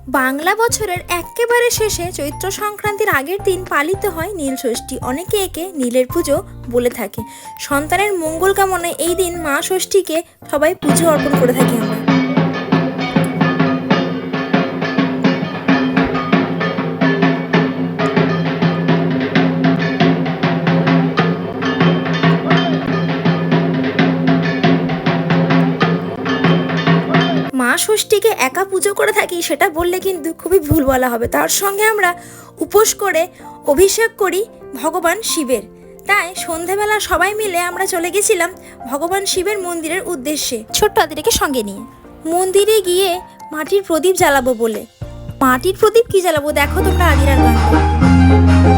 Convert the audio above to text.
বাংলা বছরের একেবারে শেষে চৈত্র সংক্রান্তির আগের দিন পালিত হয় নীল ষষ্ঠী। অনেকে একে নীলের পুজো বলে থাকে। সন্তানের মঙ্গল কামনায় এই দিন মা ষষ্ঠীকে সবাই পুজো অর্পণ করে থাকি আমরা। মা ষষ্ঠীকে একা পুজো করে থাকি সেটা বললে কিন্তু খুবই ভুল বলা হবে। তার সঙ্গে আমরা উপোস করে অভিষেক করি ভগবান শিবের। তাই সন্ধেবেলা সবাই মিলে আমরা চলে গেছিলাম ভগবান শিবের মন্দিরের উদ্দেশ্যে, ছোট্ট আদিকে সঙ্গে নিয়ে। মন্দিরে গিয়ে মাটির প্রদীপ জ্বালাবো বলে। মাটির প্রদীপ কি জ্বালাবো দেখো তোমরা আদিরার গান।